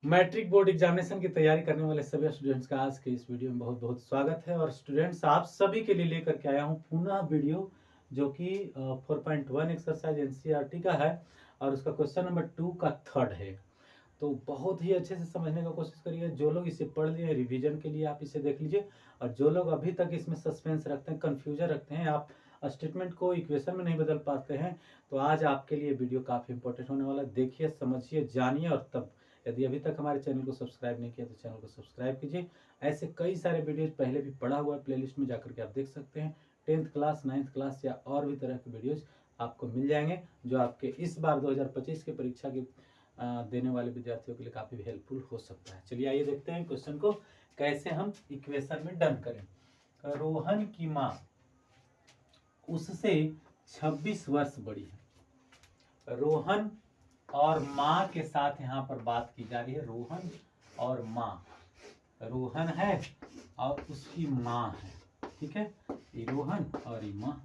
Matric board examination की तैयारी करने वाले सभी स्टूडेंट्स का आज के इस वीडियो में बहुत बहुत स्वागत है। और स्टूडेंट्स, आप सभी के लिए लेकर के आया हूं पुनः वीडियो जो कि 4.1 एक्सरसाइज एनसीईआरटी का है और उसका क्वेश्चन नंबर 2 का थर्ड है। तो बहुत ही अच्छे से समझने का कोशिश करिए। जो लोग इसे पढ़ लिए रिवीजन के लिए आप इसे देख लीजिए, और जो लोग अभी तक इसमें सस्पेंस रखते हैं, कन्फ्यूजन रखते हैं, आप स्टेटमेंट को इक्वेशन में नहीं बदल पाते हैं, तो आज आपके लिए वीडियो काफ़ी इंपॉर्टेंट होने वाला है। देखिए, समझिए, जानिए, और तब यदि अभी तक हमारे चैनल को सब्सक्राइब नहीं किया तो चैनल को सब्सक्राइब कीजिए। ऐसे कई सारे वीडियोज पहले भी पड़ा हुआ है, प्लेलिस्ट में जाकर के आप देख सकते हैं। 10th क्लास, 9th क्लास या और भी तरह के वीडियोज आपको मिल जाएंगे, जो आपके इस बार 2025 की परीक्षा की देने वाले विद्यार्थियों के लिए काफ़ी हेल्पफुल हो सकता है। चलिए आइए देखते हैं क्वेश्चन को कैसे हम इक्वेशन में डन करें। रोहन की माँ उससे 26 वर्ष बड़ी है। रोहन और माँ के साथ यहाँ पर बात की जा रही है। रोहन और माँ, रोहन है और उसकी माँ है, ठीक है। ये रोहन और ये माँ।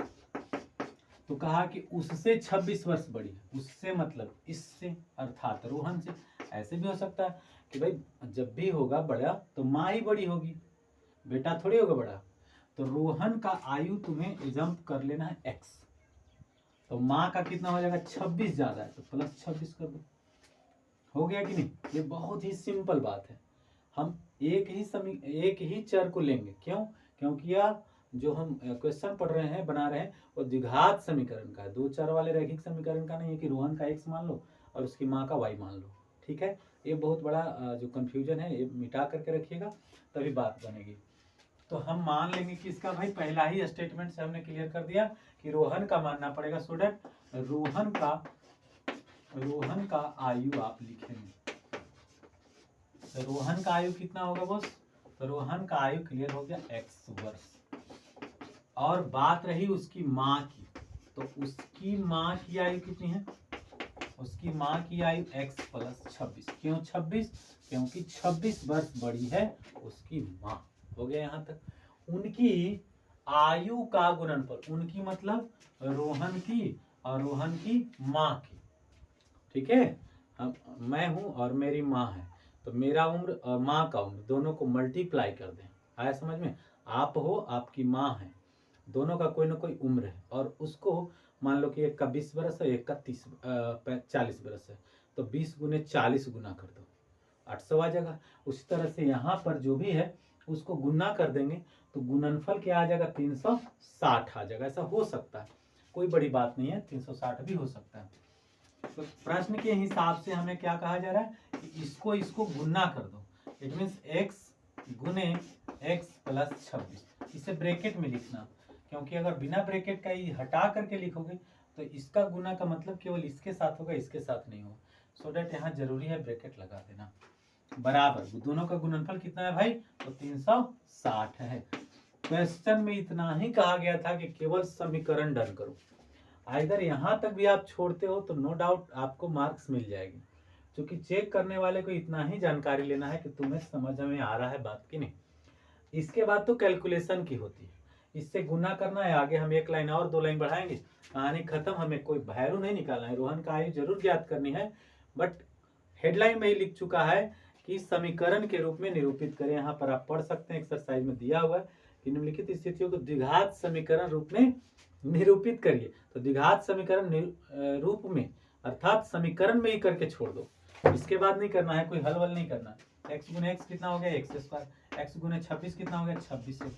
तो कहा कि उससे 26 वर्ष बड़ी है। उससे मतलब इससे, अर्थात रोहन से। ऐसे भी हो सकता है कि भाई जब भी होगा बड़ा तो माँ ही बड़ी होगी, बेटा थोड़ी होगा बड़ा। तो रोहन का आयु तुम्हें जंप कर लेना है x। तो माँ का कितना हो जाएगा, 26 ज्यादा है तो प्लस 26 कर दो। हो गया कि नहीं। ये बहुत ही सिंपल बात है। हम एक ही चर को लेंगे। क्यों? क्योंकि यह जो हम क्वेश्चन पढ़ रहे हैं, बना रहे हैं, वो द्विघात समीकरण का है। दो चर वाले रैखिक समीकरण का नहीं है कि रोहन का x मान लो और उसकी माँ का y मान लो, ठीक है। ये बहुत बड़ा जो कंफ्यूजन है ये मिटा करके रखिएगा, तभी बात बनेगी। तो हम मान लेंगे कि इसका भाई पहला ही स्टेटमेंट से हमने क्लियर कर दिया कि रोहन का मानना पड़ेगा। स्टूडेंट, रोहन का आयु आप लिखेंगे। तो रोहन का आयु कितना होगा बॉस? तो रोहन का आयु क्लियर हो गया x वर्ष। और बात रही उसकी माँ की, तो उसकी माँ की आयु कितनी है? उसकी माँ की आयु x प्लस 26। क्यों 26? क्योंकि 26 वर्ष बड़ी है उसकी माँ। हो गया यहाँ तक। उनकी आयु का गुणनफल, उनकी मतलब रोहन की और रोहन की माँ की, ठीक है। हम, मैं हूं और मेरी माँ है, तो मेरा उम्र और माँ का उम्र दोनों को मल्टीप्लाई कर दें। आया समझ में? आप हो, आपकी माँ है, दोनों का कोई ना कोई उम्र है, और उसको मान लो कि एक का 20 बरस है, एक का 40 बरस है, तो 20 गुने 40 गुना कर दो, 800 आ जाएगा। उसी तरह से यहाँ पर जो भी है उसको गुना कर देंगे तो गुणनफल क्या आ जाएगा, 360 आ जाएगा। ऐसा हो सकता है, कोई बड़ी बात नहीं है, 360 भी हो सकता है। तो प्रश्न के हिसाब से हमें क्या कहा जा रहा है कि इसको गुना कर दो। इट मीन्स x गुने x प्लस 26। इसे ब्रैकेट में लिखना, क्योंकि अगर बिना ब्रैकेट का ही हटा करके लिखोगे तो इसका गुना का मतलब केवल इसके साथ होगा, इसके साथ नहीं होगा। सो डेट यहाँ जरूरी है ब्रैकेट लगा देना। बराबर दोनों का गुणनफल कितना है भाई? तो 360 है। क्वेश्चन में इतना ही कहा गया था कि केवल समीकरण डन करो। इधर यहाँ तक भी आप छोड़ते हो तो नो डाउट आपको मार्क्स मिल जाएगी, क्योंकि चेक करने वाले को इतना ही जानकारी लेना है कि तुम्हें समझ में आ रहा है बात की नहीं। इसके बाद तो कैलकुलेशन की होती है, इससे गुना करना है। आगे हम एक लाइन और 2 लाइन बढ़ाएंगे, कहानी खत्म। हमें कोई वैल्यू नहीं निकालना है, रोहन का आयु जरूर ज्ञात करनी है, बट हेडलाइन में ही लिख चुका है कि समीकरण के रूप में निरूपित करें। यहाँ पर आप पढ़ सकते हैं, एक्सरसाइज में दिया हुआ है कि निम्नलिखित स्थितियों को द्विघात समीकरण रूप में निरूपित करिए। तो द्विघात समीकरण रूप में अर्थात समीकरण में ही करके छोड़ दो, इसके बाद नहीं करना है, कोई हल वल नहीं करना है। x गुने x कितना हो गया, x स्क्वायर। x गुने 26 कितना हो गया, 26 से।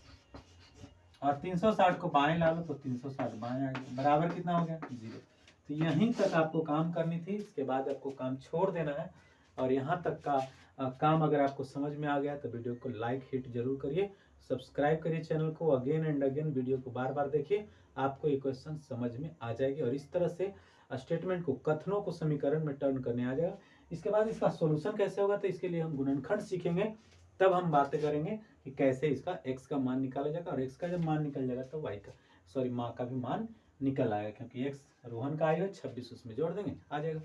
और 360 को बाएं ला लो तो 360 बाएं आ गया, बराबर कितना हो गया, 0। तो यहीं तक आपको काम करनी थी, इसके बाद आपको काम छोड़ देना है। और यहाँ तक का काम अगर आपको समझ में आ गया तो वीडियो को लाइक हिट जरूर करिए, सब्सक्राइब करिए चैनल को, अगेन एंड अगेन वीडियो को बार बार देखिए, आपको ये क्वेश्चन समझ में आ जाएगी। और इस तरह से स्टेटमेंट को, कथनों को समीकरण में टर्न करने आ जाएगा। इसके बाद इसका सोल्यूशन कैसे होगा, तो इसके लिए हम गुणनखंड सीखेंगे, तब हम बातें करेंगे कि कैसे इसका x का मान निकाला जाएगा। और x का जब मान निकल जाएगा तो y का, सॉरी, माँ का भी मान निकल आएगा, क्योंकि x रोहन का आएगा, 26 उसमें जोड़ देंगे, आ जाएगा।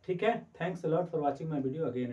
ठीक है। Thanks a lot for watching my video again.